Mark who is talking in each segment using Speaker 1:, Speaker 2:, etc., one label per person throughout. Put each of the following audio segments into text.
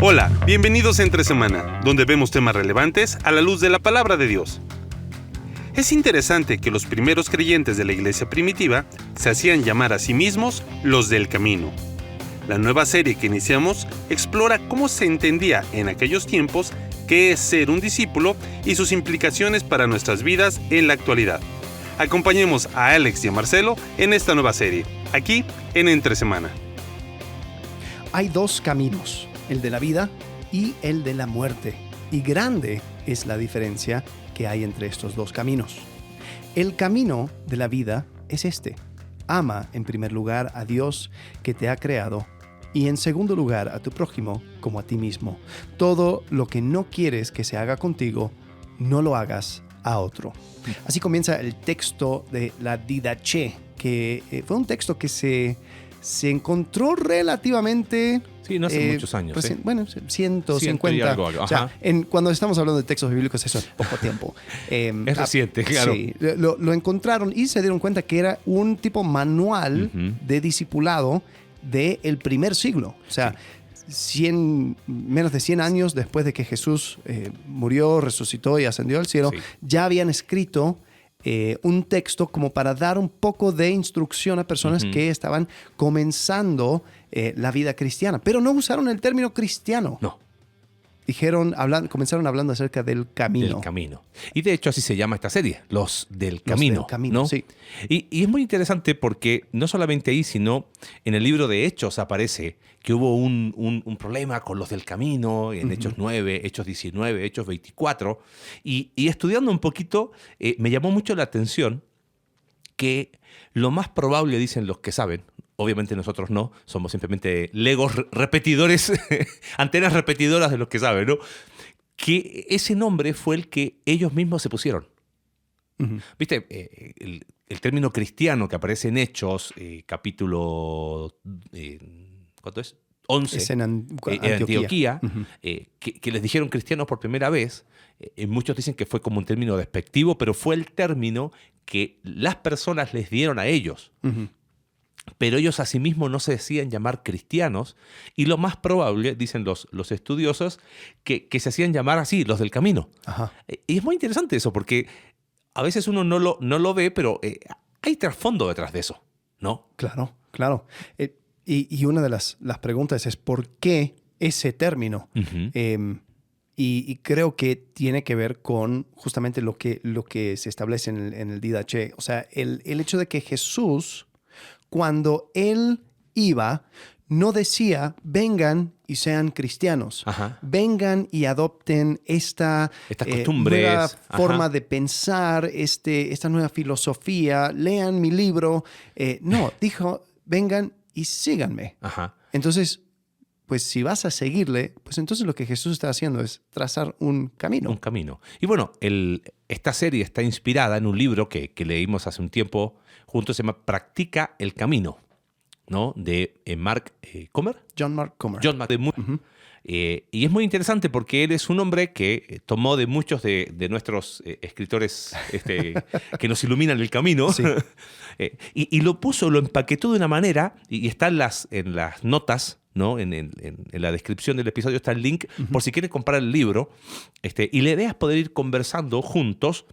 Speaker 1: Hola, bienvenidos a Entre Semana, donde vemos temas relevantes a la luz de la palabra de Dios. Es interesante que los primeros creyentes de la iglesia primitiva se hacían llamar a sí mismos los del camino. La nueva serie que iniciamos explora cómo se entendía en aquellos tiempos qué es ser un discípulo y sus implicaciones para nuestras vidas en la actualidad. Acompañemos a Alex y a Marcelo en esta nueva serie, aquí en Entre Semana.
Speaker 2: Hay dos caminos, el de la vida y el de la muerte. Y grande es la diferencia que hay entre estos dos caminos. El camino de la vida es este. Ama en primer lugar a Dios que te ha creado y en segundo lugar a tu prójimo como a ti mismo. Todo lo que no quieres que se haga contigo, no lo hagas a otro. Así comienza el texto de la Didache, que fue un texto que se encontró relativamente...
Speaker 3: Sí, no hace muchos años.
Speaker 2: Bueno, 150.
Speaker 3: Y algo.
Speaker 2: O sea, cuando estamos hablando de textos bíblicos, eso es poco tiempo.
Speaker 3: Es reciente, claro.
Speaker 2: Sí, lo encontraron y se dieron cuenta que era un tipo manual de discipulado del primer siglo. O sea, menos de 100 años después de que Jesús murió, resucitó y ascendió al cielo, ya habían escrito un texto como para dar un poco de instrucción a personas que estaban comenzando la vida cristiana. Pero no usaron el término cristiano.
Speaker 3: No.
Speaker 2: Comenzaron hablando acerca del camino.
Speaker 3: Del camino. Y de hecho así se llama esta serie, Los del Camino.
Speaker 2: Los del Camino,
Speaker 3: ¿no?
Speaker 2: sí.
Speaker 3: Y es muy interesante porque no solamente ahí, sino en el libro de Hechos aparece que hubo un problema con los del camino, en Hechos 9, Hechos 19, Hechos 24. Y estudiando un poquito, me llamó mucho la atención que lo más probable, dicen los que saben, obviamente nosotros no, somos simplemente legos repetidores, antenas repetidoras de los que saben, ¿no? Que ese nombre fue el que ellos mismos se pusieron. ¿Viste? El término cristiano que aparece en Hechos, capítulo... ¿cuánto es? 11.
Speaker 2: Es en
Speaker 3: Antioquía. Que les dijeron cristianos por primera vez. Muchos dicen que fue como un término despectivo, pero fue el término que las personas les dieron a ellos. Pero ellos a sí mismos no se decían llamar cristianos, y lo más probable, dicen los estudiosos, que se hacían llamar así, los del camino. Ajá. Y es muy interesante eso, porque a veces uno no lo ve, pero hay trasfondo detrás de eso, ¿no?
Speaker 2: Claro. Y una de las preguntas es ¿por qué ese término? Y creo que tiene que ver con justamente lo que se establece en el Didache. O sea, el hecho de que Jesús, cuando él iba, no decía, vengan y sean cristianos. Ajá. Vengan y adopten estas
Speaker 3: costumbres,
Speaker 2: nueva forma de pensar, esta nueva filosofía, lean mi libro. No, dijo, vengan y síganme. Ajá. Entonces, pues si vas a seguirle, pues entonces lo que Jesús está haciendo es trazar un camino.
Speaker 3: Un camino. Y bueno, esta serie está inspirada en un libro que leímos hace un tiempo juntos, se llama Practica el Camino, ¿no? De Mark Comer.
Speaker 2: John Mark Comer.
Speaker 3: Y es muy interesante porque él es un hombre que tomó de muchos de nuestros escritores que nos iluminan el camino, sí. y lo empaquetó de una manera, y está en las notas, ¿no? En la descripción del episodio está el link, por si quieren comprar el libro, y la idea es poder ir conversando juntos,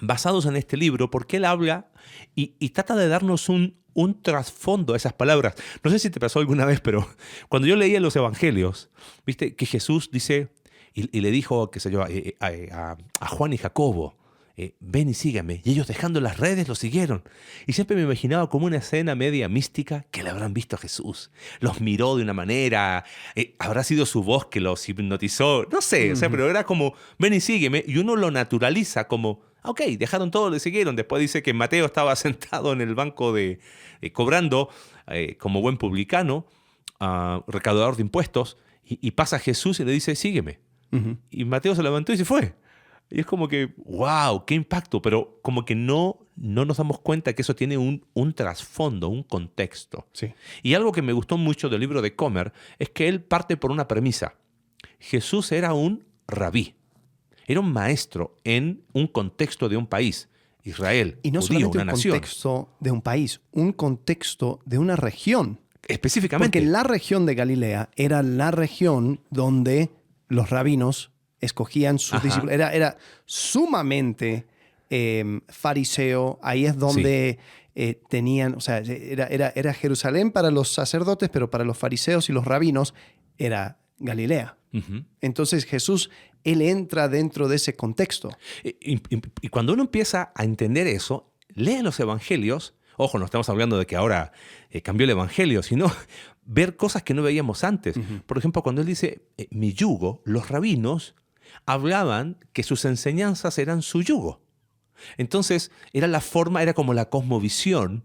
Speaker 3: basados en este libro, porque él habla y trata de darnos un trasfondo a esas palabras. No sé si te pasó alguna vez, pero cuando yo leía los evangelios, viste que Jesús dice, y le dijo, qué sé yo, a Juan y Jacobo, ven y sígueme. Y ellos, dejando las redes, lo siguieron. Y siempre me imaginaba como una escena media mística que le habrán visto a Jesús. Los miró de una manera, habrá sido su voz que los hipnotizó, no sé, o sea, pero era como, ven y sígueme. Y uno lo naturaliza como, ok, dejaron todo, le siguieron. Después dice que Mateo estaba sentado en el banco cobrando como buen publicano, recaudador de impuestos, y pasa Jesús y le dice, sígueme. Y Mateo se levantó y se fue. Y es como que, wow, qué impacto, pero como que no nos damos cuenta que eso tiene un trasfondo, un contexto.
Speaker 2: Sí.
Speaker 3: Y algo que me gustó mucho del libro de Comer es que él parte por una premisa. Jesús era un rabí, era un maestro en un contexto de un país, Israel,
Speaker 2: y no
Speaker 3: judío,
Speaker 2: solamente
Speaker 3: una nación.
Speaker 2: Un contexto de un país, un contexto de una región.
Speaker 3: Específicamente.
Speaker 2: Porque la región de Galilea era la región donde los rabinos escogían sus discípulos. Era sumamente fariseo. Ahí es donde tenían, o sea, era Jerusalén para los sacerdotes, pero para los fariseos y los rabinos era Galilea. Entonces Jesús, él entra dentro de ese contexto.
Speaker 3: Y cuando uno empieza a entender eso, lee los evangelios. Ojo, no estamos hablando de que ahora cambió el evangelio, sino ver cosas que no veíamos antes. Por ejemplo, cuando él dice mi yugo, los rabinos hablaban que sus enseñanzas eran su yugo. Entonces, era la forma, era como la cosmovisión.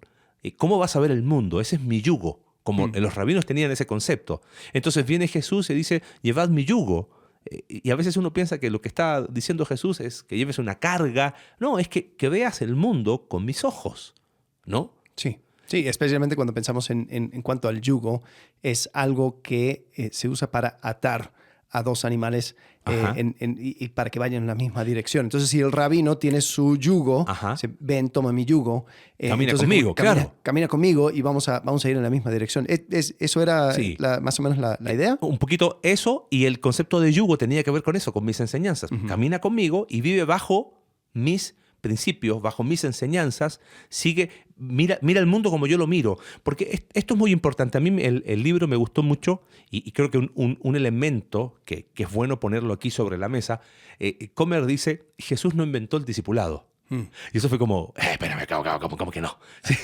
Speaker 3: ¿Cómo vas a ver el mundo? Ese es mi yugo. Como los rabinos tenían ese concepto. Entonces viene Jesús y dice, llevad mi yugo. Y a veces uno piensa que lo que está diciendo Jesús es que lleves una carga. No, es que veas el mundo con mis ojos, ¿no?
Speaker 2: Sí, especialmente cuando pensamos en cuanto al yugo, es algo que se usa para atar a dos animales y para que vayan en la misma dirección. Entonces, si el rabino tiene su yugo, dice, ven, toma mi yugo.
Speaker 3: Camina conmigo, claro.
Speaker 2: Camina conmigo y vamos a ir en la misma dirección. ¿Eso era más o menos la idea?
Speaker 3: Un poquito eso, y el concepto de yugo tenía que ver con eso, con mis enseñanzas. Camina conmigo y vive bajo mis principios, bajo mis enseñanzas, mira el mundo como yo lo miro. Porque esto es muy importante. A mí el libro me gustó mucho y creo que un elemento que es bueno ponerlo aquí sobre la mesa. Comer dice, Jesús no inventó el discipulado. Y eso fue como, espérame, ¿cómo que no? Sí.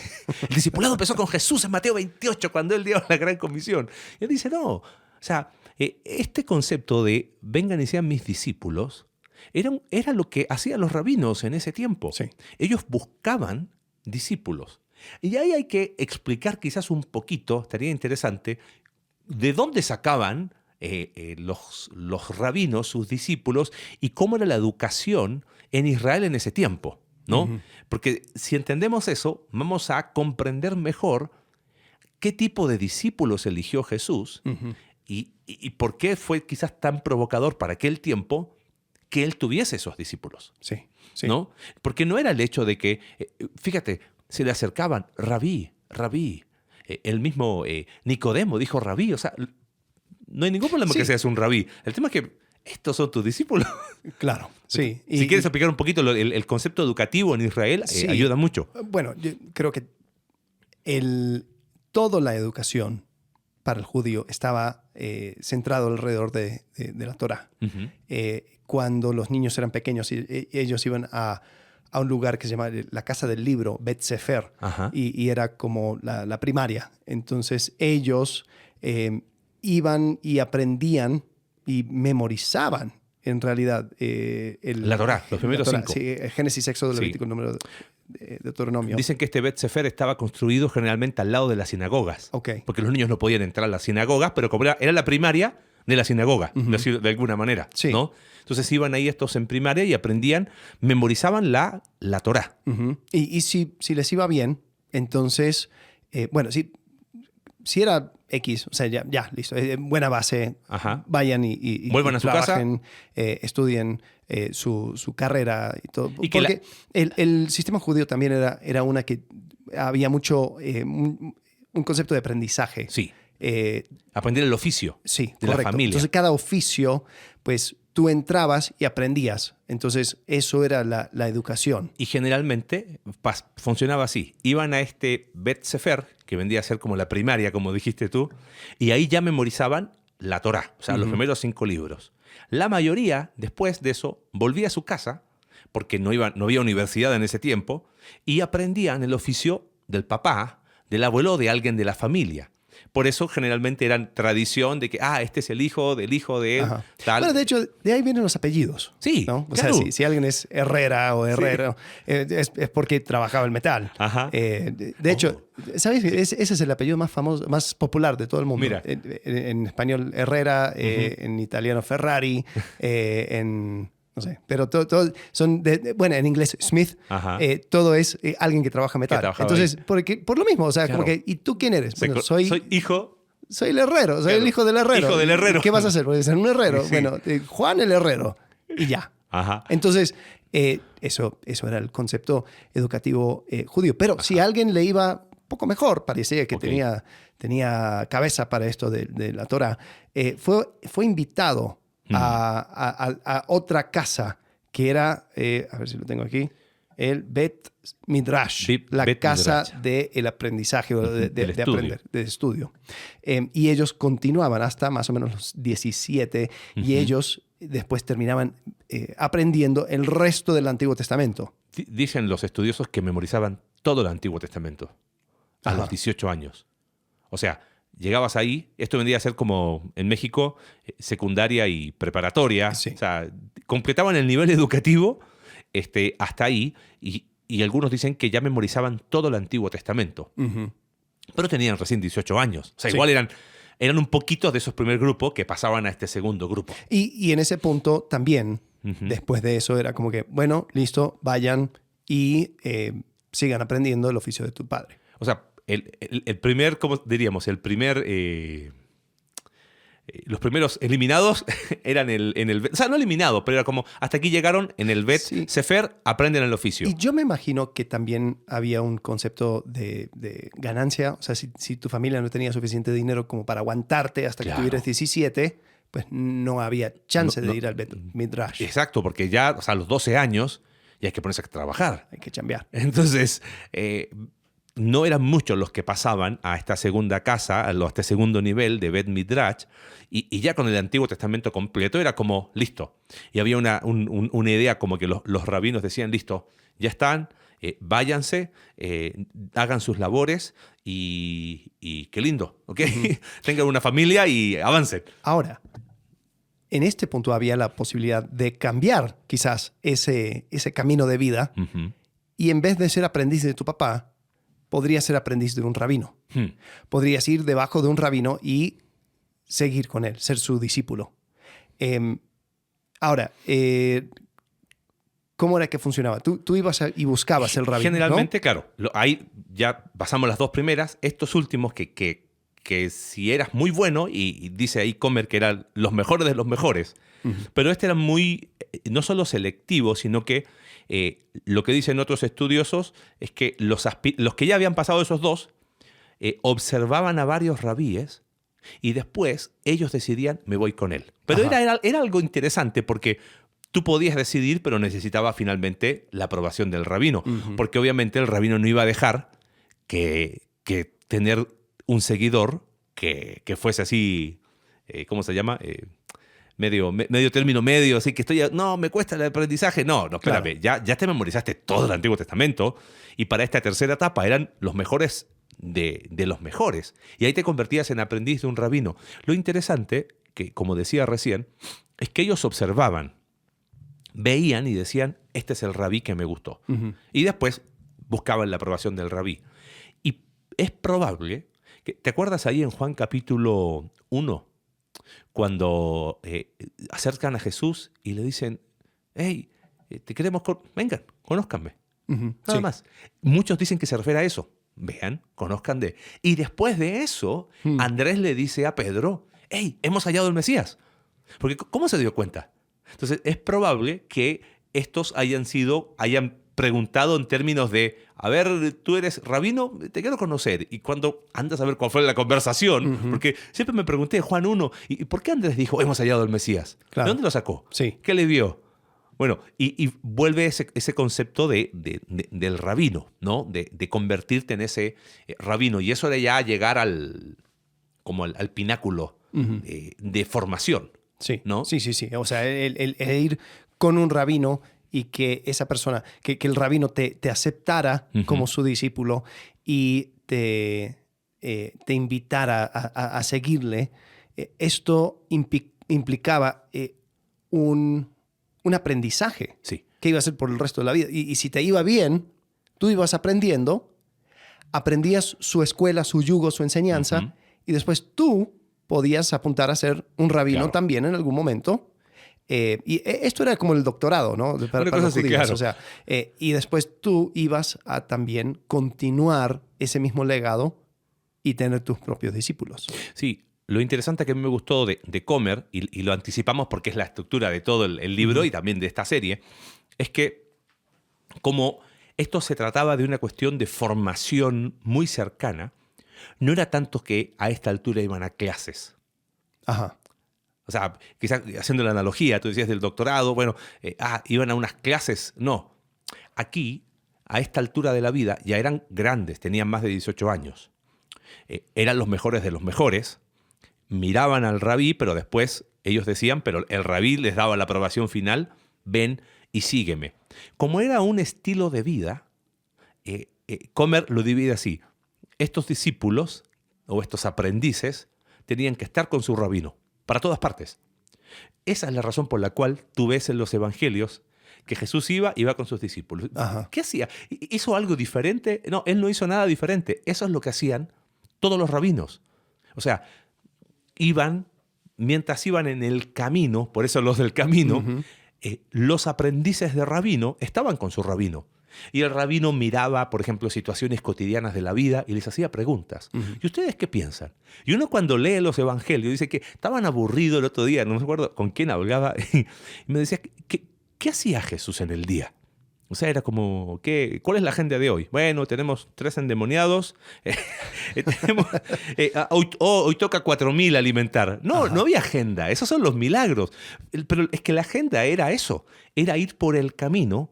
Speaker 3: El discipulado empezó con Jesús en Mateo 28, cuando él dio la gran comisión. Y él dice, no. O sea, este concepto de vengan y sean mis discípulos era lo que hacían los rabinos en ese tiempo.
Speaker 2: Sí.
Speaker 3: Ellos buscaban discípulos. Y ahí hay que explicar quizás un poquito, estaría interesante, de dónde sacaban los rabinos, sus discípulos, y cómo era la educación en Israel en ese tiempo, ¿no? Porque si entendemos eso, vamos a comprender mejor qué tipo de discípulos eligió Jesús y por qué fue quizás tan provocador para aquel tiempo que él tuviese esos discípulos.
Speaker 2: Sí.
Speaker 3: ¿No? Porque no era el hecho de que, fíjate, se le acercaban, rabí. El mismo Nicodemo dijo rabí. O sea, no hay ningún problema que seas un rabí. El tema es que estos son tus discípulos.
Speaker 2: Claro, sí.
Speaker 3: Si quieres explicar un poquito el concepto educativo en Israel, ayuda mucho.
Speaker 2: Bueno, yo creo que toda la educación para el judío estaba centrado alrededor de la Torá. Cuando los niños eran pequeños, ellos iban a un lugar que se llama la Casa del Libro, Bet Sefer, y era como la primaria. Entonces ellos iban y aprendían y memorizaban en realidad
Speaker 3: la Torá, los primeros 5.
Speaker 2: Sí, Génesis, Éxodo, Levítico, Número, Deuteronomio.
Speaker 3: Dicen que este Bet Sefer estaba construido generalmente al lado de las sinagogas. Porque los niños no podían entrar a las sinagogas, pero como era la primaria de la sinagoga, de alguna manera, ¿no? Entonces iban ahí estos en primaria y aprendían, memorizaban la Torá.
Speaker 2: Y si les iba bien, entonces, bueno, si era X, o sea, ya listo, buena base, vayan y
Speaker 3: vuelvan a su
Speaker 2: trabajen, estudien su carrera y todo. Y porque el sistema judío también era una que había mucho, un concepto de aprendizaje.
Speaker 3: Sí. Aprender el oficio de la familia.
Speaker 2: Entonces cada oficio, pues tú entrabas y aprendías. Entonces eso era la educación.
Speaker 3: Y generalmente funcionaba así. Iban a este Bet Sefer, que vendría a ser como la primaria, como dijiste tú, y ahí ya memorizaban la Torá, o sea, los primeros 5 libros. La mayoría, después de eso, volvía a su casa, porque no había universidad en ese tiempo, y aprendían el oficio del papá, del abuelo o de alguien de la familia. Por eso generalmente era tradición de que, este es el hijo del hijo de él, tal.
Speaker 2: Bueno, de hecho, de ahí vienen los apellidos.
Speaker 3: Sí,
Speaker 2: ¿no? O
Speaker 3: claro.
Speaker 2: sea, si alguien es Herrera o Herrero, es porque trabajaba el metal. De hecho, ¿sabes? Ese es el apellido más famoso, más popular de todo el mundo.
Speaker 3: Mira.
Speaker 2: En español, Herrera, en italiano, Ferrari, no sé, pero todo son, bueno, en inglés, Smith, todo es alguien que trabaja metal. Entonces, por lo mismo, o sea, como que, ¿y tú quién eres? Bueno, soy
Speaker 3: hijo.
Speaker 2: Soy el herrero, soy el hijo del herrero.
Speaker 3: Hijo del herrero.
Speaker 2: ¿Qué vas a hacer? Puedes ser un herrero. Sí. Bueno, Juan el herrero. Y ya. Entonces, eso era el concepto educativo judío. Pero si a alguien le iba un poco mejor, parecía que tenía tenía cabeza para esto de la Torá, fue invitado a otra casa que era, a ver si lo tengo aquí, el Bet Midrash, la casa del aprendizaje, de aprender, de estudio. Y ellos continuaban hasta más o menos los 17 y ellos después terminaban aprendiendo el resto del Antiguo Testamento.
Speaker 3: Dicen los estudiosos que memorizaban todo el Antiguo Testamento a los 18 años. O sea, llegabas ahí, esto vendría a ser como en México, secundaria y preparatoria.
Speaker 2: Sí.
Speaker 3: O sea, completaban el nivel educativo hasta ahí y algunos dicen que ya memorizaban todo el Antiguo Testamento. Pero tenían recién 18 años. O sea, igual eran un poquito de esos primer grupos que pasaban a este segundo grupo.
Speaker 2: Y en ese punto también, después de eso, era como que, bueno, listo, vayan y sigan aprendiendo el oficio de tu padre.
Speaker 3: O sea, el primer, ¿cómo diríamos? Los primeros eliminados eran en el... O sea, no eliminados, pero era como hasta aquí llegaron en el Bet Sefer, aprenden el oficio.
Speaker 2: Y yo me imagino que también había un concepto de ganancia. O sea, si tu familia no tenía suficiente dinero como para aguantarte hasta que tuvieras 17, pues no había chance de ir al Bet Midrash.
Speaker 3: Exacto, porque ya, o sea, a los 12 años ya hay que ponerse a trabajar.
Speaker 2: Hay que chambear.
Speaker 3: Entonces... no eran muchos los que pasaban a esta segunda casa, a este segundo nivel de Bet Midrash, y ya con el Antiguo Testamento completo era como, listo. Y había una idea como que los rabinos decían, listo, ya están, váyanse, hagan sus labores y qué lindo, ¿ok? Tengan una familia y avancen.
Speaker 2: Ahora, en este punto había la posibilidad de cambiar quizás ese camino de vida y en vez de ser aprendiz de tu papá, podrías ser aprendiz de un rabino. Podrías ir debajo de un rabino y seguir con él, ser su discípulo. Ahora, ¿cómo era que funcionaba? Tú ibas y buscabas el rabino,
Speaker 3: generalmente,
Speaker 2: ¿no?
Speaker 3: Claro. Ahí ya pasamos las dos primeras. Estos últimos que si eras muy bueno, y dice ahí Comer que eran los mejores de los mejores, pero este era muy, no solo selectivo, sino que lo que dicen otros estudiosos es que los que ya habían pasado esos dos observaban a varios rabíes y después ellos decidían, me voy con él. Pero era algo interesante porque tú podías decidir, pero necesitaba finalmente la aprobación del rabino, porque obviamente el rabino no iba a dejar que tener un seguidor que fuese así, ¿cómo se llama? Medio término medio, así que no, me cuesta el aprendizaje. No, espérame, claro. ya te memorizaste todo el Antiguo Testamento y para esta tercera etapa eran los mejores de los mejores. Y ahí te convertías en aprendiz de un rabino. Lo interesante, que como decía recién, es que ellos observaban, veían y decían, este es el rabí que me gustó. Y después buscaban la aprobación del rabí. Y es probable que, ¿te acuerdas ahí en Juan capítulo 1? Cuando acercan a Jesús y le dicen, hey, te queremos, vengan, conózcanme. Nada más. Muchos dicen que se refiere a eso. Vean, conozcan de... Y después de eso, Andrés le dice a Pedro, hey, hemos hallado el Mesías. Porque ¿cómo se dio cuenta? Entonces es probable que estos hayan preguntado en términos de, a ver, tú eres rabino, te quiero conocer. Y cuando andas a ver cuál fue la conversación, porque siempre me pregunté, Juan 1, ¿y por qué Andrés dijo, hemos hallado el Mesías? Claro. ¿De dónde lo sacó?
Speaker 2: Sí.
Speaker 3: ¿Qué le vio? Bueno, y vuelve ese concepto del rabino, ¿no? De convertirte en ese rabino. Y eso de ya llegar al pináculo de formación.
Speaker 2: Sí,
Speaker 3: ¿no?
Speaker 2: Sí. O sea, el ir con un rabino y que esa persona, que el rabino te aceptara como su discípulo y te invitara a seguirle, esto implicaba un aprendizaje que iba a ser por el resto de la vida. Y si te iba bien, tú ibas aprendiendo, aprendías su escuela, su yugo, su enseñanza, y después tú podías apuntar a ser un rabino también en algún momento. Y esto era como el doctorado, ¿no? Para los judíos. Claro. O sea, y después tú ibas a también continuar ese mismo legado y tener tus propios discípulos.
Speaker 3: Sí. Lo interesante que a mí me gustó de Comer, y lo anticipamos porque es la estructura de todo el libro y también de esta serie, es que como esto se trataba de una cuestión de formación muy cercana, no era tanto que a esta altura iban a clases.
Speaker 2: Ajá.
Speaker 3: O sea, quizás haciendo la analogía, tú decías del doctorado, bueno, iban a unas clases. No. Aquí, a esta altura de la vida, ya eran grandes, tenían más de 18 años. Eran los mejores de los mejores. Miraban al rabí, pero después ellos decían, pero el rabí les daba la aprobación final, ven y sígueme. Como era un estilo de vida, Comer lo divide así. Estos discípulos o estos aprendices tenían que estar con su rabino para todas partes. Esa es la razón por la cual tú ves en los evangelios que Jesús iba con sus discípulos.
Speaker 2: Ajá.
Speaker 3: ¿Qué hacía? ¿Hizo algo diferente? No, él no hizo nada diferente. Eso es lo que hacían todos los rabinos. O sea, mientras iban en el camino, por eso los del camino, los aprendices de rabino estaban con su rabino. Y el rabino miraba, por ejemplo, situaciones cotidianas de la vida y les hacía preguntas. ¿Y ustedes qué piensan? Y uno cuando lee los evangelios dice que estaban aburridos el otro día, no me acuerdo con quién hablaba, y me decía, ¿qué hacía Jesús en el día? O sea, era como, ¿cuál es la agenda de hoy? Bueno, tenemos 3 endemoniados, hoy toca 4.000 alimentar. No había agenda, esos son los milagros. Pero es que la agenda era eso, era ir por el camino,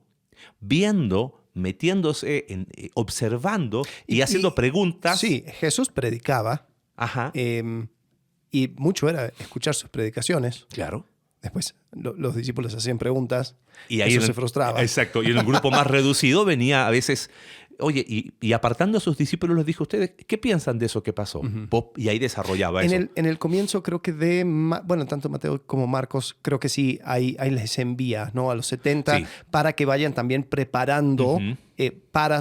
Speaker 3: viendo, metiéndose, observando y haciendo preguntas.
Speaker 2: Sí, Jesús predicaba.
Speaker 3: Ajá.
Speaker 2: Y mucho era escuchar sus predicaciones.
Speaker 3: Claro.
Speaker 2: Después los discípulos hacían preguntas
Speaker 3: y ahí
Speaker 2: eso se frustraba.
Speaker 3: Exacto. Y en un grupo más reducido venía a veces, oye, y apartando a sus discípulos les dijo, ¿ustedes qué piensan de eso que pasó? Y ahí desarrollaba eso.
Speaker 2: En el comienzo creo que tanto Mateo como Marcos, creo que sí, ahí les envía, ¿no? A los 70 para que vayan también preparando para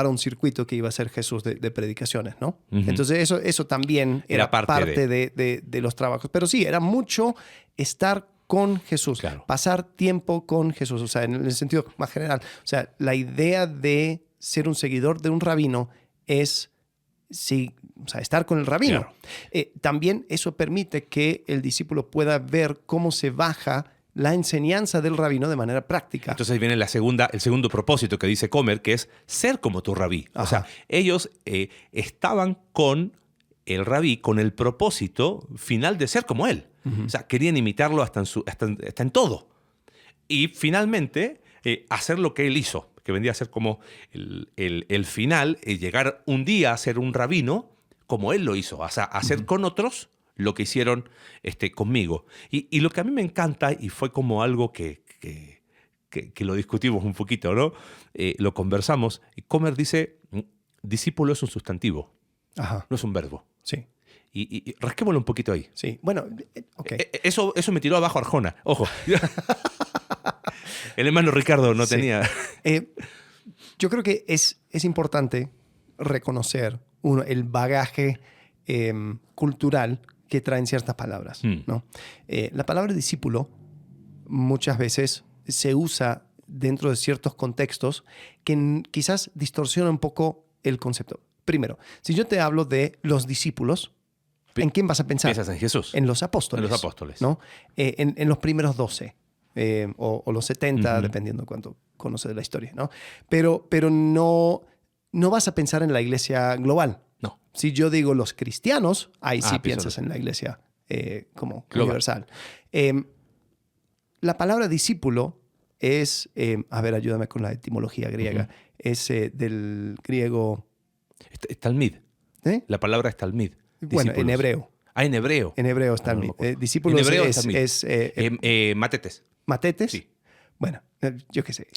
Speaker 2: un circuito que iba a ser Jesús de predicaciones, ¿no? Entonces eso también era parte de los trabajos. Pero sí, era mucho estar con Jesús, pasar tiempo con Jesús, o sea, en el sentido más general. O sea, la idea de ser un seguidor de un rabino es estar con el rabino. Claro. También eso permite que el discípulo pueda ver cómo se baja la enseñanza del rabino de manera práctica.
Speaker 3: Entonces ahí viene el segundo propósito que dice Comer, que es ser como tu rabí. Ajá. O sea, ellos estaban con el rabí con el propósito final de ser como él. O sea, querían imitarlo hasta en todo. Y finalmente hacer lo que él hizo, que vendría a ser como el final, llegar un día a ser un rabino como él lo hizo, o sea, hacer con otros lo que hicieron conmigo. Y lo que a mí me encanta, y fue como algo que lo discutimos un poquito, ¿no? Lo conversamos, y Comer dice, discípulo es un sustantivo, no es un verbo.
Speaker 2: Sí.
Speaker 3: Y rasquémoslo un poquito ahí.
Speaker 2: Sí, bueno, ok.
Speaker 3: Eso me tiró abajo Arjona, ojo. El hermano Ricardo no tenía...
Speaker 2: Yo creo que es importante reconocer el bagaje cultural que traen ciertas palabras, ¿no? La palabra discípulo muchas veces se usa dentro de ciertos contextos que quizás distorsiona un poco el concepto. Primero, si yo te hablo de los discípulos, ¿en quién vas a pensar?
Speaker 3: Piensas en Jesús.
Speaker 2: En los apóstoles.
Speaker 3: En los apóstoles.
Speaker 2: ¿No? En los primeros 12 o los 70, dependiendo cuánto conoces de la historia, ¿no? Pero no vas a pensar en la iglesia global.
Speaker 3: No.
Speaker 2: Si yo digo los cristianos, ahí sí piensas en la iglesia como universal. La palabra discípulo es, ayúdame con la etimología griega, es del griego...
Speaker 3: Es talmid. La palabra es talmid.
Speaker 2: Bueno, en hebreo.
Speaker 3: En hebreo.
Speaker 2: En hebreo es talmid. Discípulos
Speaker 3: en hebreo
Speaker 2: es
Speaker 3: matetes.
Speaker 2: ¿Matetes?
Speaker 3: Sí.
Speaker 2: Bueno, yo qué sé.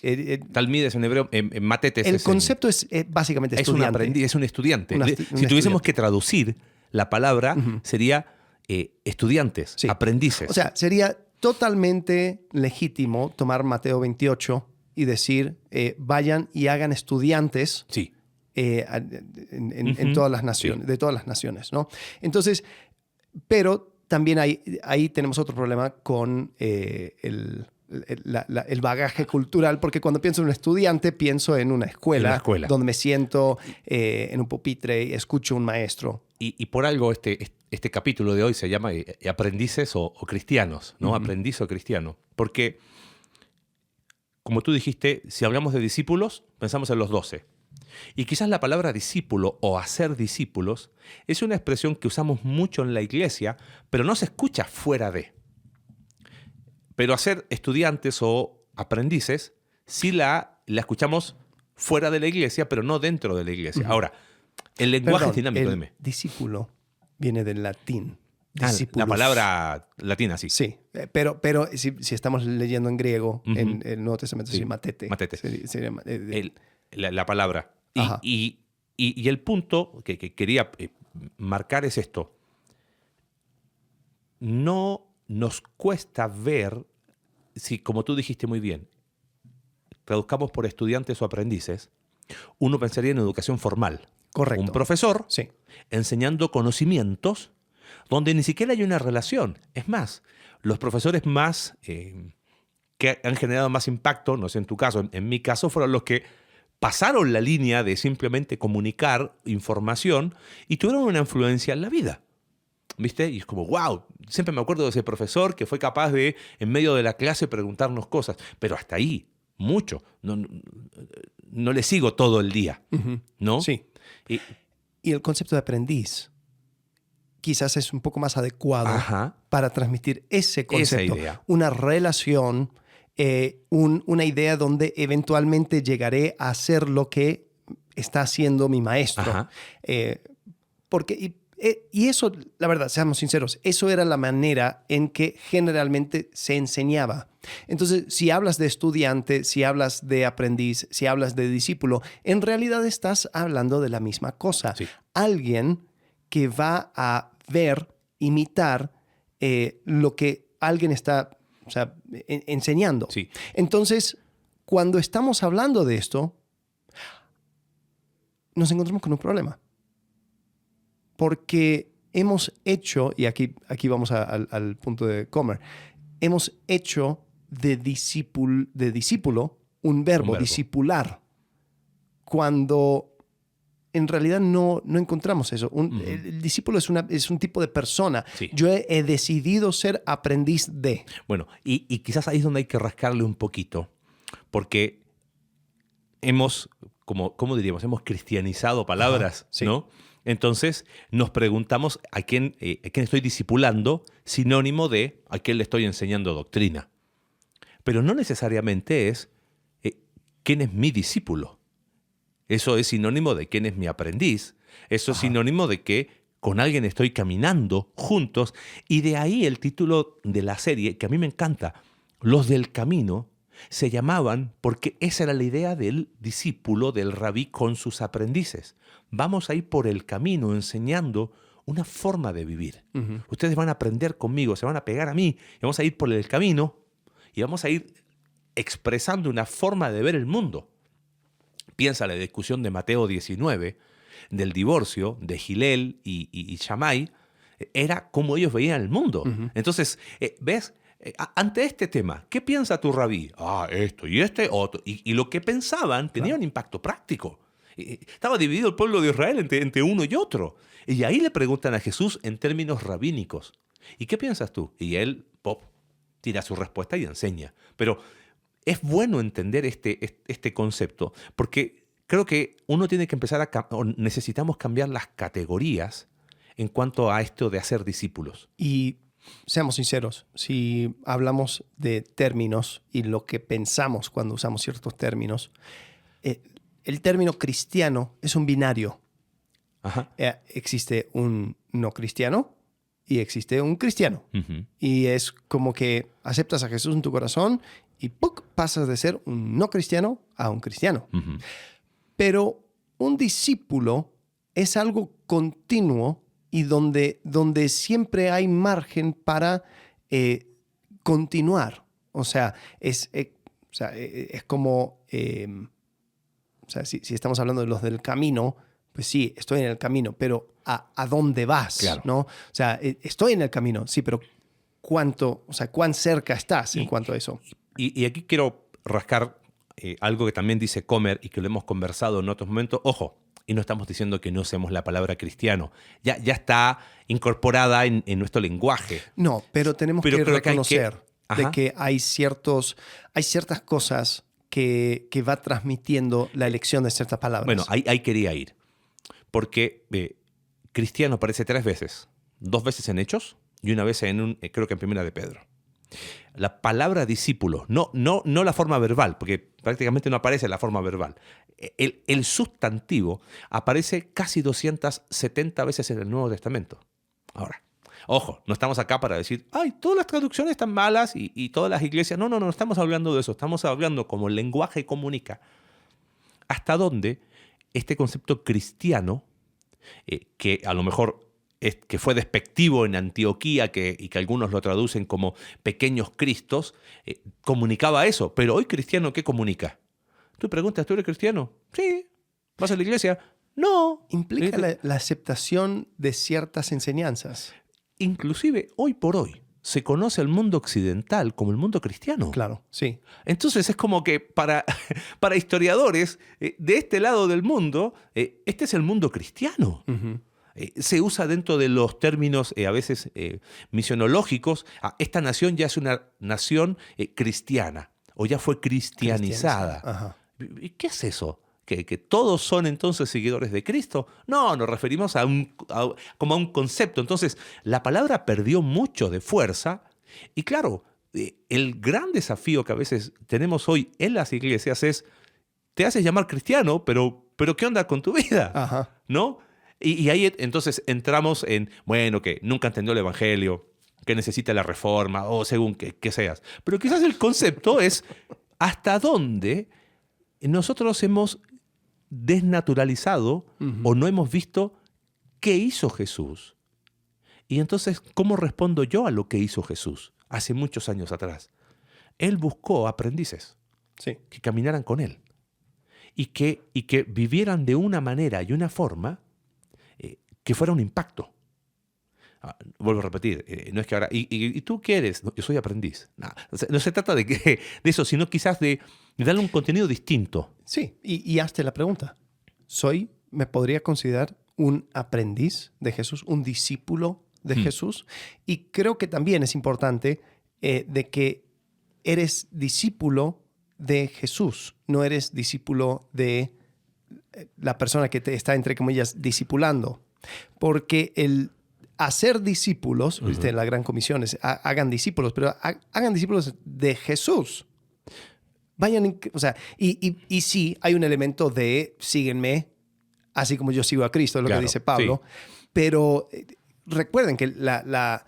Speaker 3: Talmid es en hebreo, matetes
Speaker 2: el concepto es básicamente estudiante.
Speaker 3: Es un estudiante. Si tuviésemos que traducir la palabra, sería estudiantes, aprendices.
Speaker 2: O sea, sería totalmente legítimo tomar Mateo 28 y decir, vayan y hagan estudiantes en todas las naciones, de todas las naciones, ¿no? Entonces, pero también ahí tenemos otro problema con el bagaje cultural, porque cuando pienso en un estudiante, pienso en una escuela. Donde me siento en un pupitre y escucho a un maestro.
Speaker 3: Y por algo este capítulo de hoy se llama Aprendices o Cristianos, ¿no? Aprendiz o cristiano. Porque, como tú dijiste, si hablamos de discípulos, pensamos en los 12. Y quizás la palabra discípulo o hacer discípulos es una expresión que usamos mucho en la iglesia, pero no se escucha fuera de. Pero hacer estudiantes o aprendices sí la escuchamos fuera de la iglesia, pero no dentro de la iglesia. Ahora, el lenguaje es dinámico.
Speaker 2: El discípulo viene del latín.
Speaker 3: La palabra latina, sí.
Speaker 2: Sí, pero si estamos leyendo en griego, en el Nuevo Testamento, sí, matete.
Speaker 3: Matete.
Speaker 2: Sería,
Speaker 3: La palabra. Y el punto que quería marcar es esto. No nos cuesta ver, si como tú dijiste muy bien, traduzcamos por estudiantes o aprendices, uno pensaría en educación formal.
Speaker 2: Correcto.
Speaker 3: Un profesor
Speaker 2: sí.
Speaker 3: enseñando conocimientos donde ni siquiera hay una relación. Es más, los profesores más que han generado más impacto, no sé en tu caso, en mi caso, fueron los que pasaron la línea de simplemente comunicar información y tuvieron una influencia en la vida. ¿Viste? Y es como, wow, siempre me acuerdo de ese profesor que fue capaz de, en medio de la clase, preguntarnos cosas. Pero hasta ahí, mucho. No le sigo todo el día, ¿no?
Speaker 2: Sí. Y el concepto de aprendiz quizás es un poco más adecuado para transmitir ese concepto.
Speaker 3: Esa idea.
Speaker 2: Una relación, una idea donde eventualmente llegaré a hacer lo que está haciendo mi maestro. Y eso, la verdad, seamos sinceros, eso era la manera en que generalmente se enseñaba. Entonces, si hablas de estudiante, si hablas de aprendiz, si hablas de discípulo, en realidad estás hablando de la misma cosa.
Speaker 3: Sí.
Speaker 2: Alguien que va a ver, imitar lo que alguien está enseñando.
Speaker 3: Sí.
Speaker 2: Entonces, cuando estamos hablando de esto, nos encontramos con un problema. Porque hemos hecho, y aquí vamos al punto de Comer, hemos hecho de discípulo un verbo, discipular, cuando en realidad no encontramos eso. El discípulo es un tipo de persona.
Speaker 3: Sí.
Speaker 2: Yo he decidido ser aprendiz de.
Speaker 3: Bueno, y quizás ahí es donde hay que rascarle un poquito, porque hemos, ¿cómo diríamos? Hemos cristianizado palabras,
Speaker 2: sí.
Speaker 3: ¿no? Entonces nos preguntamos a quién estoy discipulando, sinónimo de a quién le estoy enseñando doctrina. Pero no necesariamente es quién es mi discípulo. Eso es sinónimo de quién es mi aprendiz. Eso es sinónimo de que con alguien estoy caminando juntos. Y de ahí el título de la serie, que a mí me encanta, Los del Camino, se llamaban porque esa era la idea del discípulo, del rabí con sus aprendices. Vamos a ir por el camino enseñando una forma de vivir. Ustedes van a aprender conmigo, se van a pegar a mí, y vamos a ir por el camino y vamos a ir expresando una forma de ver el mundo. Piensa la discusión de Mateo 19, del divorcio de Gilel y Shammai, era cómo ellos veían el mundo. Entonces, ¿ves? Ante este tema, ¿qué piensa tu rabí? Esto y otro. Y lo que pensaban tenía un impacto práctico. Estaba dividido el pueblo de Israel entre uno y otro. Y ahí le preguntan a Jesús en términos rabínicos. ¿Y qué piensas tú? Y él, tira su respuesta y enseña. Pero es bueno entender este concepto porque creo que uno tiene que empezar o necesitamos cambiar las categorías en cuanto a esto de hacer discípulos.
Speaker 2: Y seamos sinceros, si hablamos de términos y lo que pensamos cuando usamos ciertos términos, el término cristiano es un binario. Existe un no cristiano y existe un cristiano. Y es como que aceptas a Jesús en tu corazón y ¡puc!, pasas de ser un no cristiano a un cristiano. Pero un discípulo es algo continuo y donde siempre hay margen para continuar. O sea, es como... si estamos hablando de los del camino, pues sí, estoy en el camino, pero ¿a dónde vas?
Speaker 3: Claro.
Speaker 2: ¿No? O sea, estoy en el camino, sí, pero ¿cuán cerca estás en cuanto a eso?
Speaker 3: Y aquí quiero rascar algo que también dice Comer y que lo hemos conversado en otros momentos. Ojo, y no estamos diciendo que no usemos la palabra cristiano. Ya está incorporada en nuestro lenguaje.
Speaker 2: No, pero tenemos que reconocer de que hay ciertas cosas que va transmitiendo la elección de ciertas palabras?
Speaker 3: Bueno, ahí quería ir. Porque cristiano aparece 3 veces. 2 veces en Hechos y una vez creo que en Primera de Pedro. La palabra discípulo, no la forma verbal, porque prácticamente no aparece la forma verbal. El sustantivo aparece casi 270 veces en el Nuevo Testamento. Ahora, ojo, no estamos acá para decir, ay, todas las traducciones están malas y todas las iglesias. No estamos hablando de eso. Estamos hablando como el lenguaje comunica. Hasta dónde este concepto cristiano, que a lo mejor que fue despectivo en Antioquía y que algunos lo traducen como pequeños cristos, comunicaba eso. Pero hoy cristiano, ¿qué comunica? Tú preguntas, ¿tú eres cristiano? Sí. ¿Vas a la iglesia? No.
Speaker 2: Implica la aceptación de ciertas enseñanzas.
Speaker 3: Inclusive, hoy por hoy, se conoce al mundo occidental como el mundo cristiano.
Speaker 2: Claro, sí.
Speaker 3: Entonces es como que para historiadores de este lado del mundo, este es el mundo cristiano.
Speaker 2: Uh-huh.
Speaker 3: Se usa dentro de los términos a veces misionológicos. Esta nación ya es una nación cristiana o ya fue cristianizada.
Speaker 2: Ajá.
Speaker 3: ¿Y qué es eso? ¿Que todos son entonces seguidores de Cristo? No, nos referimos como a un concepto. Entonces, la palabra perdió mucho de fuerza y claro, el gran desafío que a veces tenemos hoy en las iglesias es, te haces llamar cristiano, pero ¿qué onda con tu vida?
Speaker 2: Ajá.
Speaker 3: ¿No? Y ahí entonces entramos en, bueno, que nunca entendió el evangelio, que necesita la reforma o según que seas. Pero quizás el concepto es hasta dónde nosotros hemos desnaturalizado o no hemos visto qué hizo Jesús. Y entonces, ¿cómo respondo yo a lo que hizo Jesús hace muchos años atrás? Él buscó aprendices que caminaran con él y que vivieran de una manera y una forma que fuera un impacto. Vuelvo a repetir, no es que ahora, ¿y tú qué eres? No, yo soy aprendiz. No se trata de eso, sino quizás de darle un contenido distinto.
Speaker 2: Sí, y hazte la pregunta. ¿Me podría considerar un aprendiz de Jesús, un discípulo de Jesús? Y creo que también es importante de que eres discípulo de Jesús, no eres discípulo de la persona que te está, entre comillas, discipulando. Porque el hacer discípulos, ¿viste? La gran comisión es hagan discípulos, pero hagan discípulos de Jesús. Vayan, o sea, y sí, hay un elemento de síguenme, así como yo sigo a Cristo, es lo que dice Pablo. Sí. Pero recuerden que la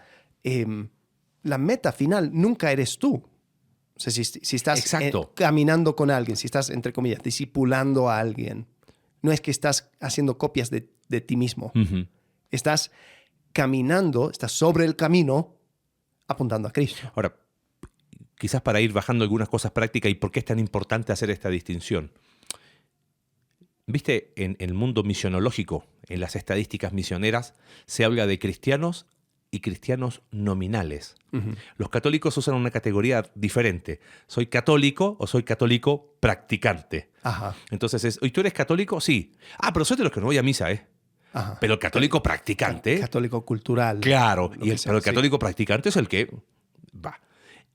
Speaker 2: meta final nunca eres tú. O sea, si estás caminando con alguien, si estás, entre comillas, discipulando a alguien, no es que estás haciendo copias de ti mismo. Uh-huh. Estás caminando, estás sobre el camino apuntando a Cristo.
Speaker 3: Ahora, quizás para ir bajando algunas cosas prácticas y por qué es tan importante hacer esta distinción. Viste, en el mundo misionológico, en las estadísticas misioneras, se habla de cristianos y cristianos nominales. Uh-huh. Los católicos usan una categoría diferente. ¿Soy católico o soy católico practicante?
Speaker 2: Ajá.
Speaker 3: Entonces, ¿y tú eres católico? Sí. Pero soy de los que no voy a misa, ¿eh? Ajá. Pero el católico practicante...
Speaker 2: Católico cultural.
Speaker 3: Claro, pero el católico practicante es el que va.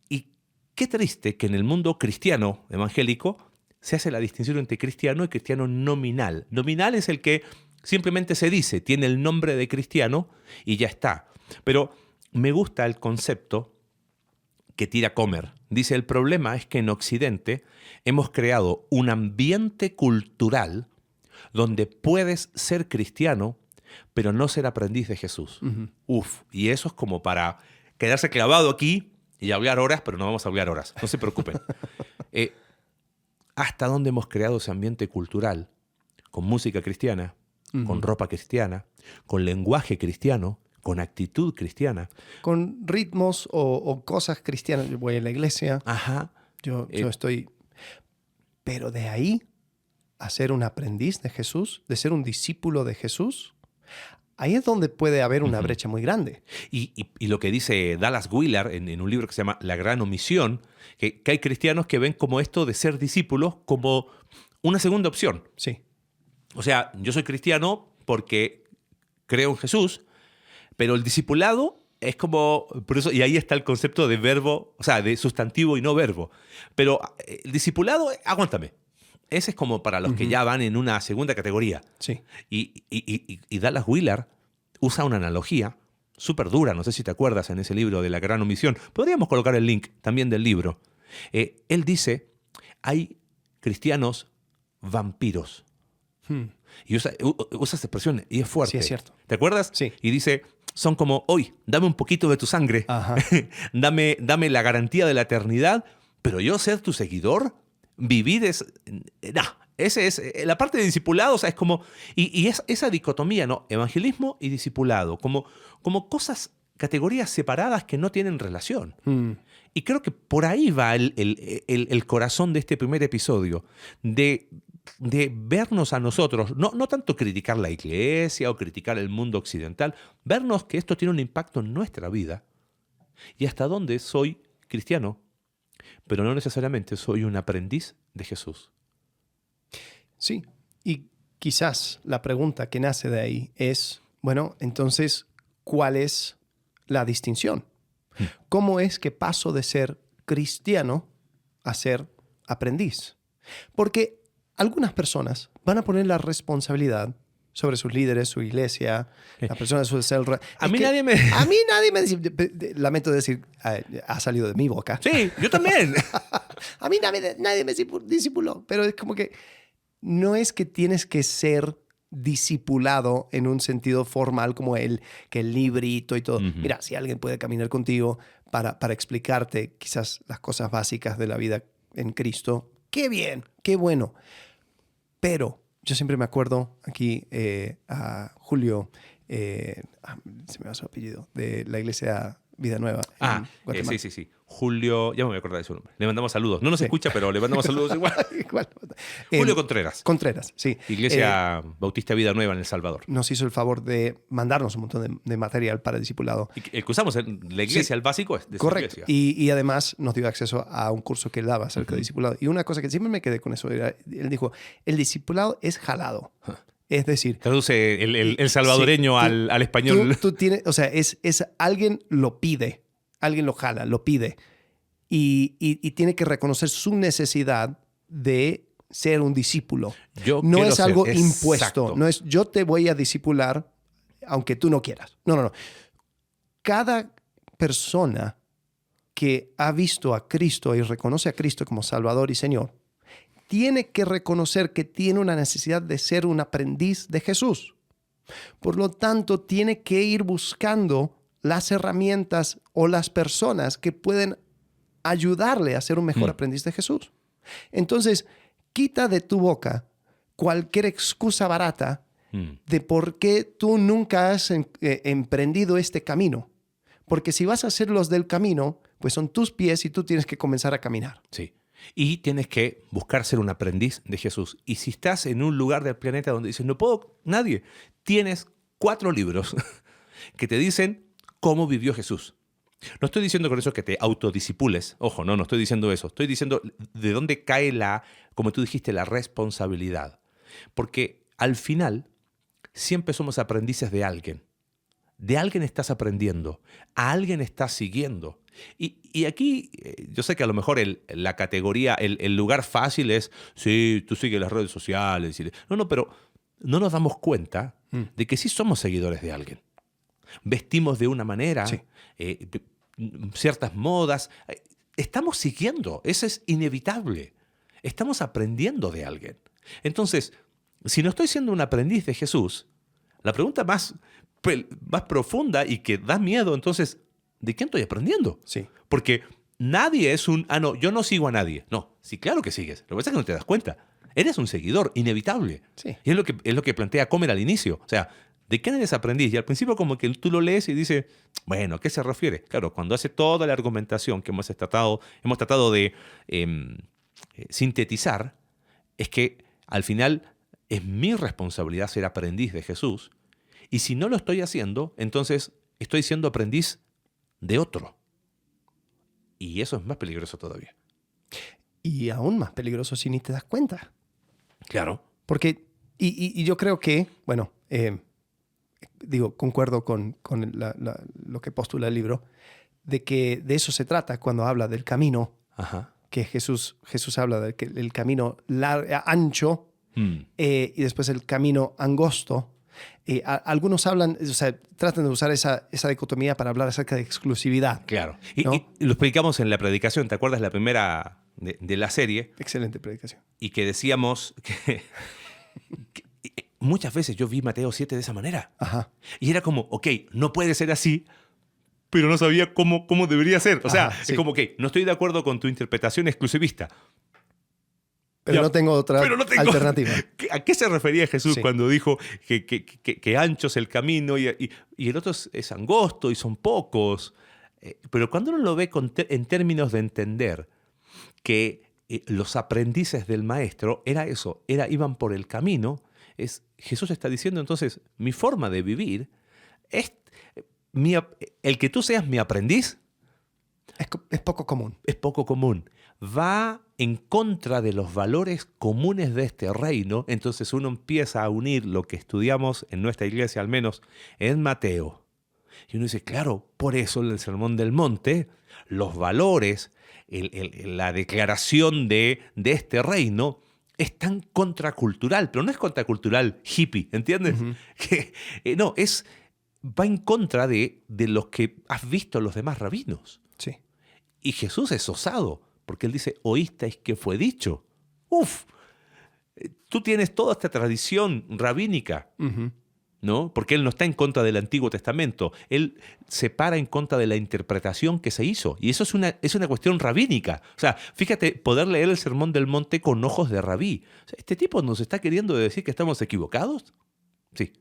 Speaker 3: Y qué triste que en el mundo cristiano evangélico se hace la distinción entre cristiano y cristiano nominal. Nominal es el que simplemente se dice, tiene el nombre de cristiano y ya está. Pero me gusta el concepto que tira Comer. Dice, el problema es que en Occidente hemos creado un ambiente cultural donde puedes ser cristiano, pero no ser aprendiz de Jesús. Uh-huh. Y eso es como para quedarse clavado aquí y hablar horas, pero no vamos a hablar horas. No se preocupen. ¿Hasta dónde hemos creado ese ambiente cultural? Con música cristiana, uh-huh, con ropa cristiana, con lenguaje cristiano, con actitud cristiana.
Speaker 2: Con ritmos o cosas cristianas. Yo voy a la iglesia.
Speaker 3: Ajá.
Speaker 2: Yo estoy... Pero de ahí a ser un aprendiz de Jesús, de ser un discípulo de Jesús, ahí es donde puede haber una brecha muy grande.
Speaker 3: Y lo que dice Dallas Willard en un libro que se llama La Gran Omisión, que hay cristianos que ven como esto de ser discípulos como una segunda opción.
Speaker 2: Sí.
Speaker 3: O sea, yo soy cristiano porque creo en Jesús, pero el discipulado es como, por eso, y ahí está el concepto de verbo, o sea, de sustantivo y no verbo. Pero el discipulado, aguántame. Ese es como para los que ya van en una segunda categoría.
Speaker 2: Sí.
Speaker 3: Y Dallas Willard usa una analogía súper dura, no sé si te acuerdas en ese libro de La Gran Omisión. Podríamos colocar el link también del libro. Él dice, hay cristianos vampiros. Y usa esa expresión y es fuerte.
Speaker 2: Sí, es cierto.
Speaker 3: ¿Te acuerdas?
Speaker 2: Sí.
Speaker 3: Y dice, son como, hoy, dame un poquito de tu sangre,
Speaker 2: Ajá.
Speaker 3: dame la garantía de la eternidad, pero yo ser tu seguidor, vivir es... No, ese es la parte de discipulado, o sea, es como... Y es esa dicotomía, ¿no? Evangelismo y discipulado, como cosas, categorías separadas que no tienen relación. Y creo que por ahí va el corazón de este primer episodio, de vernos a nosotros, no tanto criticar la iglesia o criticar el mundo occidental, vernos que esto tiene un impacto en nuestra vida y hasta dónde soy cristiano, pero no necesariamente soy un aprendiz de Jesús.
Speaker 2: Sí, y quizás la pregunta que nace de ahí es, bueno, entonces, ¿cuál es la distinción? ¿Cómo es que paso de ser cristiano a ser aprendiz? Porque algunas personas van a poner la responsabilidad sobre sus líderes, su iglesia, las personas de su
Speaker 3: A mí nadie me
Speaker 2: dice, lamento decir, ha salido de mi boca.
Speaker 3: Sí, yo también.
Speaker 2: A mí nadie me discipuló, pero es como que no es que tienes que ser discipulado en un sentido formal como que el librito y todo. Mira, si alguien puede caminar contigo para explicarte quizás las cosas básicas de la vida en Cristo, qué bien, qué bueno. Pero yo siempre me acuerdo aquí a Julio, se me va su apellido, de la iglesia Vida Nueva.
Speaker 3: Sí. Julio, ya me voy a acordar de su nombre. Le mandamos saludos. No nos escucha, pero le mandamos saludos igual. Julio Contreras.
Speaker 2: Contreras, sí.
Speaker 3: Iglesia Bautista Vida Nueva en El Salvador.
Speaker 2: Nos hizo el favor de mandarnos un montón de material para discipulado.
Speaker 3: El que usamos en la iglesia, el básico es de
Speaker 2: correcto.
Speaker 3: Su iglesia.
Speaker 2: Y además nos dio acceso a un curso que él daba acerca de discipulado. Y una cosa que siempre me quedé con eso, él dijo, el discipulado es jalado. Es decir...
Speaker 3: Traduce el salvadoreño al español.
Speaker 2: Tú tienes, o sea, es alguien lo pide, alguien lo jala, lo pide. Y tiene que reconocer su necesidad de ser un discípulo. No es algo impuesto. No es yo te voy a discipular aunque tú no quieras. No. Cada persona que ha visto a Cristo y reconoce a Cristo como Salvador y Señor tiene que reconocer que tiene una necesidad de ser un aprendiz de Jesús. Por lo tanto, tiene que ir buscando las herramientas o las personas que pueden ayudarle a ser un mejor aprendiz de Jesús. Entonces, quita de tu boca cualquier excusa barata de por qué tú nunca has emprendido este camino. Porque si vas a hacer los del camino, pues son tus pies y tú tienes que comenzar a caminar.
Speaker 3: Sí. Y tienes que buscar ser un aprendiz de Jesús. Y si estás en un lugar del planeta donde dices, no puedo, nadie, tienes 4 libros que te dicen cómo vivió Jesús. No estoy diciendo con eso que te autodiscipules. Ojo, no estoy diciendo eso. Estoy diciendo de dónde cae como tú dijiste, la responsabilidad. Porque al final siempre somos aprendices de alguien. De alguien estás aprendiendo. A alguien estás siguiendo. Y aquí, yo sé que a lo mejor la categoría, el lugar fácil es, sí, tú sigues las redes sociales. No, pero no nos damos cuenta de que sí somos seguidores de alguien. Vestimos de una manera,
Speaker 2: sí.
Speaker 3: Ciertas modas. Estamos siguiendo, eso es inevitable. Estamos aprendiendo de alguien. Entonces, si no estoy siendo un aprendiz de Jesús, la pregunta más profunda y que da miedo, entonces, ¿de quién estoy aprendiendo?
Speaker 2: Sí.
Speaker 3: Porque nadie es no, yo no sigo a nadie. No, sí, claro que sigues. Lo que pasa es que no te das cuenta. Eres un seguidor, inevitable.
Speaker 2: Sí.
Speaker 3: Y es lo que plantea Comer al inicio. O sea, ¿de quién eres aprendiz? Y al principio como que tú lo lees y dices, bueno, ¿a qué se refiere? Claro, cuando hace toda la argumentación que hemos tratado de sintetizar, es que al final es mi responsabilidad ser aprendiz de Jesús. Y si no lo estoy haciendo, entonces estoy siendo aprendiz de otro. Y eso es más peligroso todavía.
Speaker 2: Y aún más peligroso si ni te das cuenta.
Speaker 3: Claro.
Speaker 2: Porque, y yo creo que, bueno, concuerdo con lo que postula el libro, de que de eso se trata cuando habla del camino,
Speaker 3: Ajá.
Speaker 2: que Jesús habla del camino ancho y después el camino angosto. Algunos hablan, tratan de usar esa dicotomía para hablar acerca de exclusividad.
Speaker 3: Claro.
Speaker 2: ¿No?
Speaker 3: Y lo explicamos en la predicación, ¿te acuerdas? La primera de la serie.
Speaker 2: Excelente predicación.
Speaker 3: Y que decíamos que muchas veces yo vi Mateo 7 de esa manera.
Speaker 2: Ajá.
Speaker 3: Y era como, ok, no puede ser así, pero no sabía cómo debería ser. O sea,
Speaker 2: sí.
Speaker 3: es como que no estoy de acuerdo con tu interpretación exclusivista.
Speaker 2: Pero
Speaker 3: Ya,
Speaker 2: no tengo otra alternativa.
Speaker 3: ¿A qué se refería Jesús
Speaker 2: Sí.
Speaker 3: cuando dijo que ancho es el camino y el otro es angosto y son pocos? Pero cuando uno lo ve en términos de entender que los aprendices del maestro era eso, iban por el camino, Jesús está diciendo entonces, mi forma de vivir es el que tú seas mi aprendiz
Speaker 2: Es poco común.
Speaker 3: es poco común. Va en contra de los valores comunes de este reino. Entonces uno empieza a unir lo que estudiamos en nuestra iglesia, al menos en Mateo. Y uno dice, claro, por eso en el Sermón del Monte, los valores, la declaración de este reino es tan contracultural, pero no es contracultural hippie, ¿entiendes?
Speaker 2: Uh-huh.
Speaker 3: No, va en contra de los que has visto los demás rabinos.
Speaker 2: Sí.
Speaker 3: Y Jesús es osado, porque él dice, oísteis que fue dicho. Uf, tú tienes toda esta tradición rabínica,
Speaker 2: Uh-huh.
Speaker 3: ¿no? Porque él no está en contra del Antiguo Testamento. Él se para en contra de la interpretación que se hizo. Y eso es una cuestión rabínica. O sea, fíjate, poder leer el Sermón del Monte con ojos de rabí. O sea, ¿este tipo nos está queriendo decir que estamos equivocados? Sí.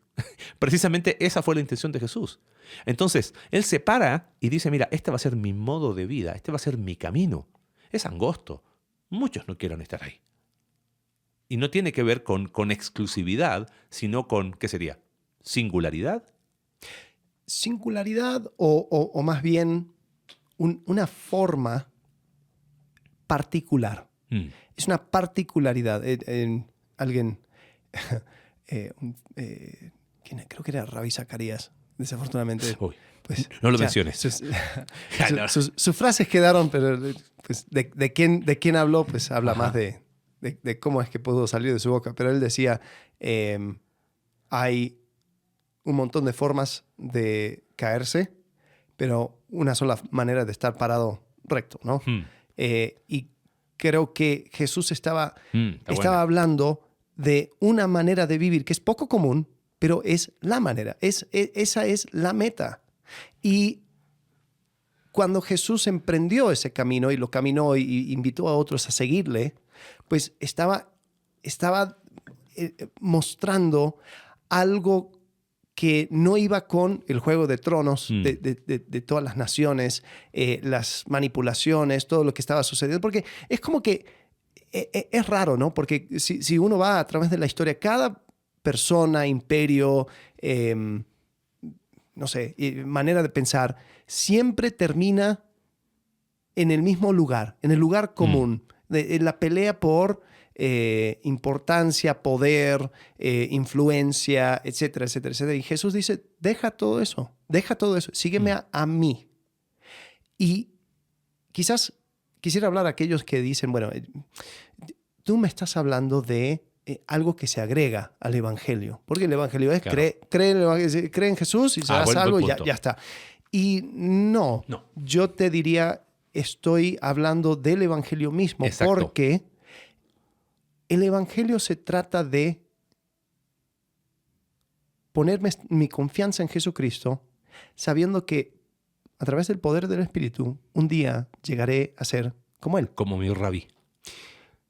Speaker 3: Precisamente esa fue la intención de Jesús. Entonces, él se para y dice, mira, este va a ser mi modo de vida, este va a ser mi camino. Es angosto. Muchos no quieren estar ahí. Y no tiene que ver con exclusividad, sino con, ¿qué sería? ¿Singularidad?
Speaker 2: Singularidad o más bien una forma particular. Es una particularidad. Alguien, creo que era Rabí Zacarías, desafortunadamente.
Speaker 3: Uy,
Speaker 2: Pues,
Speaker 3: no lo
Speaker 2: ya,
Speaker 3: menciones.
Speaker 2: Sus frases quedaron, pero pues, de quién habló, pues habla
Speaker 3: Ajá.
Speaker 2: más de cómo es que pudo salir de su boca. Pero él decía, hay un montón de formas de caerse, pero una sola manera de estar parado recto, ¿no? Y creo que Jesús estaba
Speaker 3: buena.
Speaker 2: hablando de una manera de vivir que es poco común, pero es la manera, esa es la meta. Y cuando Jesús emprendió ese camino y lo caminó y invitó a otros a seguirle, pues estaba mostrando algo que no iba con el juego de tronos de todas las naciones, las manipulaciones, todo lo que estaba sucediendo, porque es como que es raro, ¿no? Porque si uno va a través de la historia, cada persona, imperio, no sé, manera de pensar, siempre termina en el mismo lugar, en el lugar común, en la pelea por importancia, poder, influencia, etcétera, etcétera, etcétera. Y Jesús dice, deja todo eso, sígueme a mí. Y quizás quisiera hablar a aquellos que dicen, bueno, tú me estás hablando de algo que se agrega al Evangelio, porque el Evangelio es
Speaker 3: Claro.
Speaker 2: cree en Jesús y serás
Speaker 3: buen
Speaker 2: salvo y
Speaker 3: punto.
Speaker 2: ya está. Y no, yo te diría, estoy hablando del Evangelio mismo,
Speaker 3: Exacto.
Speaker 2: porque el Evangelio se trata de ponerme mi confianza en Jesucristo, sabiendo que a través del poder del Espíritu, un día llegaré a ser como Él.
Speaker 3: Como mi rabí.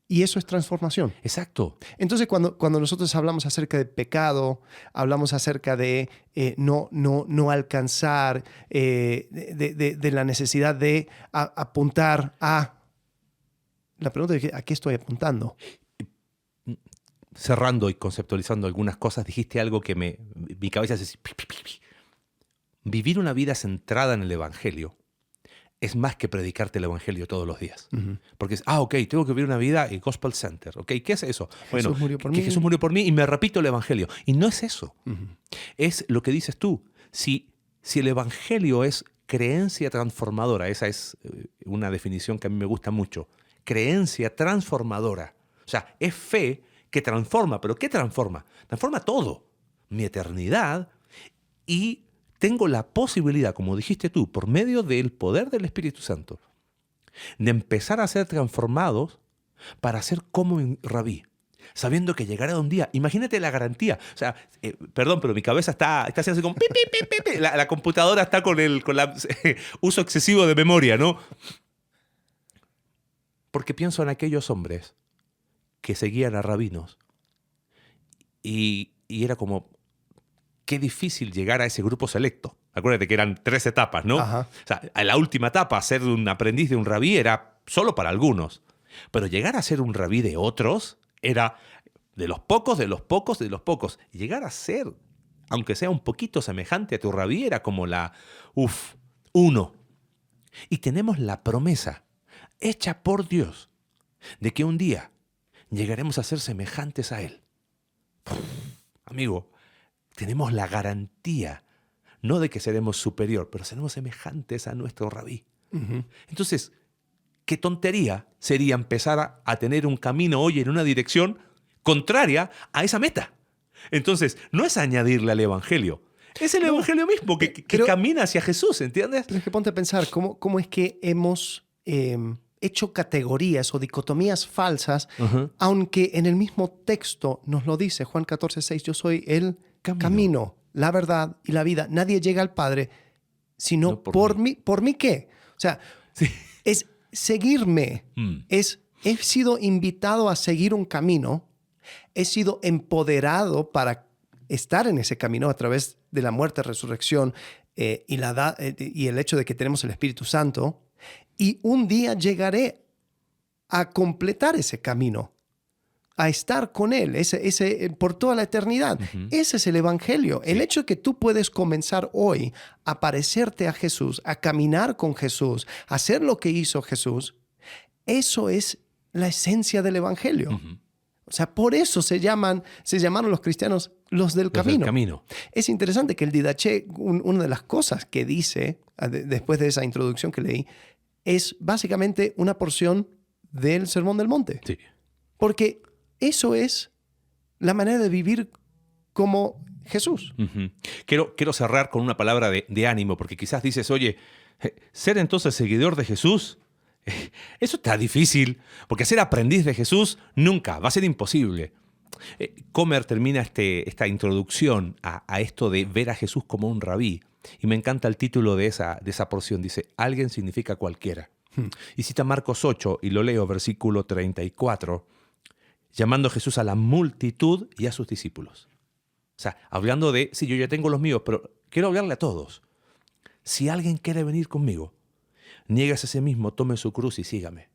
Speaker 2: Y eso es transformación.
Speaker 3: Exacto.
Speaker 2: Entonces, cuando nosotros hablamos acerca de pecado, hablamos acerca de no alcanzar, de la necesidad de apuntar a... La pregunta es, ¿a qué estoy apuntando?
Speaker 3: Cerrando y conceptualizando algunas cosas, dijiste algo que mi cabeza se... Vivir una vida centrada en el Evangelio es más que predicarte el evangelio todos los días. Porque es, ok, tengo que vivir una vida en Gospel Center. Ok, ¿qué es eso? Bueno,
Speaker 2: Jesús murió por
Speaker 3: que
Speaker 2: mí.
Speaker 3: Jesús murió por mí y me repito el evangelio. Y no es eso. Es lo que dices tú. Si el evangelio es creencia transformadora, esa es una definición que a mí me gusta mucho. Creencia transformadora. O sea, es fe que transforma. ¿Pero qué transforma? Transforma todo. Mi eternidad y tengo la posibilidad, como dijiste tú, por medio del poder del Espíritu Santo, de empezar a ser transformados para ser como mi rabí, sabiendo que llegará un día. Imagínate la garantía. O sea, perdón, pero mi cabeza está haciendo así como pi, pi, pi, pi, pi. La computadora está con el uso excesivo de memoria, ¿no? Porque pienso en aquellos hombres que seguían a rabinos y era como, qué difícil llegar a ese grupo selecto. Acuérdate que eran 3 etapas, ¿no?
Speaker 2: Ajá.
Speaker 3: O sea, a la última etapa, ser un aprendiz de un rabí era solo para algunos. Pero llegar a ser un rabí de otros era de los pocos, de los pocos, de los pocos. Y llegar a ser, aunque sea un poquito semejante a tu rabí, era como uno. Y tenemos la promesa, hecha por Dios, de que un día llegaremos a ser semejantes a Él. Amigo, tenemos la garantía, no de que seremos superior, pero seremos semejantes a nuestro rabí. Entonces, qué tontería sería empezar a tener un camino hoy en una dirección contraria a esa meta. Entonces, no es añadirle al evangelio, es el evangelio mismo que camina hacia Jesús, ¿entiendes?
Speaker 2: Pero es que ponte a pensar, ¿cómo es que hemos hecho categorías o dicotomías falsas, aunque en el mismo texto nos lo dice, Juan 14:6, yo soy el camino, la verdad y la vida. Nadie llega al Padre sino
Speaker 3: no
Speaker 2: por mí. ¿Por mí qué? O sea,
Speaker 3: sí.
Speaker 2: Es seguirme. He sido invitado a seguir un camino. He sido empoderado para estar en ese camino a través de la muerte, resurrección y el hecho de que tenemos el Espíritu Santo. Y un día llegaré a completar ese camino, a estar con Él por toda la eternidad. Ese es el evangelio. Sí. El hecho de que tú puedes comenzar hoy a parecerte a Jesús, a caminar con Jesús, a hacer lo que hizo Jesús, eso es la esencia del evangelio. O sea, por eso se llamaron los cristianos los del camino. Es interesante que el Didache, una de las cosas que dice, después de esa introducción que leí, es básicamente una porción del Sermón del Monte.
Speaker 3: Sí.
Speaker 2: Porque eso es la manera de vivir como Jesús.
Speaker 3: Quiero cerrar con una palabra de ánimo, porque quizás dices, oye, ser entonces seguidor de Jesús, eso está difícil, porque ser aprendiz de Jesús nunca, va a ser imposible. Comer termina esta introducción a esto de ver a Jesús como un rabí, y me encanta el título de esa porción, dice, alguien significa cualquiera. Y cita Marcos 8, y lo leo, versículo 34, llamando a Jesús a la multitud y a sus discípulos. O sea, hablando de, sí, yo ya tengo los míos, pero quiero hablarle a todos. Si alguien quiere venir conmigo, niéguese a sí mismo, tome su cruz y sígame.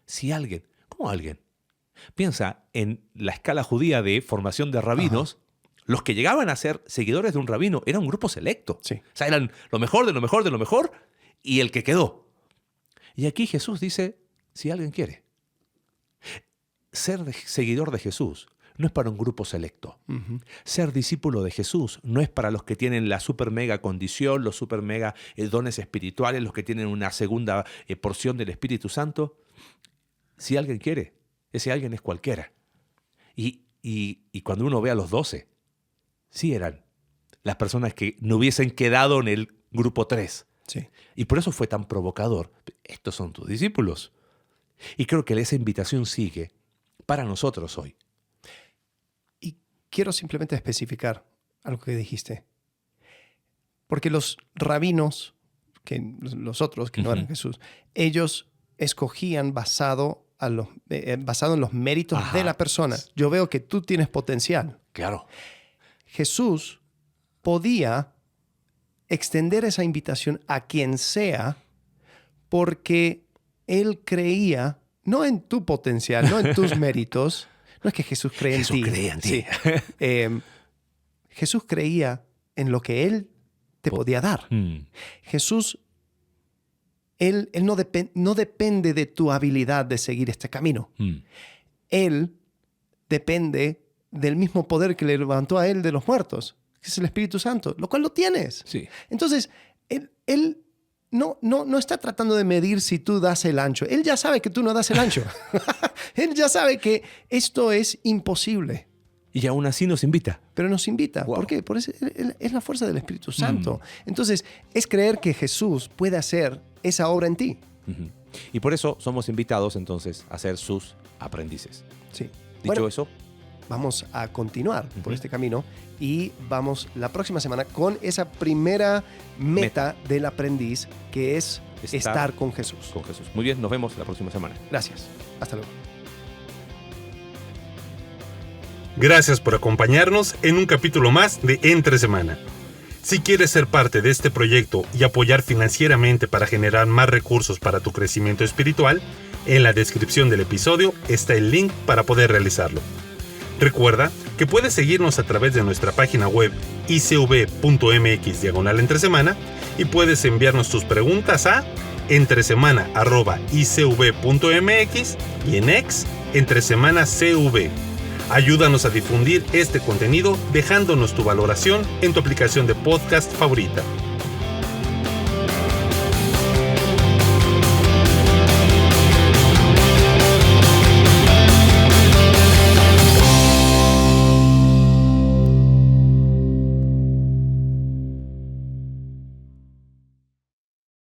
Speaker 3: Si alguien, ¿cómo alguien? Piensa en la escala judía de formación de rabinos. Los que llegaban a ser seguidores de un rabino era un grupo selecto. Sí. O sea, eran lo mejor de lo mejor de lo mejor y el que quedó. Y aquí Jesús dice, si alguien quiere. Ser seguidor de Jesús no es para un grupo selecto. Ser discípulo de Jesús no es para los que tienen la super mega condición, los super mega dones espirituales, los que tienen una segunda porción del Espíritu Santo. Si alguien quiere, ese alguien es cualquiera. Y cuando uno ve a los 12, sí eran las personas que no hubiesen quedado en el grupo 3.
Speaker 2: Sí.
Speaker 3: Y por eso fue tan provocador. Estos son tus discípulos. Y creo que esa invitación sigue para nosotros hoy.
Speaker 2: Y quiero simplemente especificar algo que dijiste. Porque los rabinos, los otros que no eran Jesús, ellos escogían basado en los méritos de la persona. Yo veo que tú tienes potencial.
Speaker 3: Claro.
Speaker 2: Jesús podía extender esa invitación a quien sea porque Él creía, no en tu potencial, no en tus méritos. No es que Jesús cree en ti.
Speaker 3: Jesús creía en ti.
Speaker 2: Sí. Jesús creía en lo que Él te podía dar. Jesús Él no depende de tu habilidad de seguir este camino. Él depende del mismo poder que le levantó a él de los muertos, que es el Espíritu Santo, lo cual lo tienes.
Speaker 3: Sí.
Speaker 2: Entonces, él no está tratando de medir si tú das el ancho. Él ya sabe que tú no das el ancho. Él ya sabe que esto es imposible.
Speaker 3: Y aún así nos invita.
Speaker 2: Pero nos invita.
Speaker 3: Wow.
Speaker 2: ¿Por qué? Por eso es la fuerza del Espíritu Santo. Entonces, es creer que Jesús puede hacer esa obra en ti.
Speaker 3: Y por eso somos invitados entonces a ser sus aprendices.
Speaker 2: Sí.
Speaker 3: Dicho
Speaker 2: Bueno,
Speaker 3: eso,
Speaker 2: vamos a continuar por este camino y vamos la próxima semana con esa primera meta del aprendiz, que es estar con Jesús.
Speaker 3: con Jesús. Muy bien, nos vemos la próxima semana.
Speaker 2: Gracias. Hasta luego.
Speaker 1: Gracias por acompañarnos en un capítulo más de Entre Semana. Si quieres ser parte de este proyecto y apoyar financieramente para generar más recursos para tu crecimiento espiritual, en la descripción del episodio está el link para poder realizarlo. Recuerda que puedes seguirnos a través de nuestra página web icv.mx/entresemana y puedes enviarnos tus preguntas a entresemana@icv.mx y en X @entresemanacv. Ayúdanos a difundir este contenido dejándonos tu valoración en tu aplicación de podcast favorita.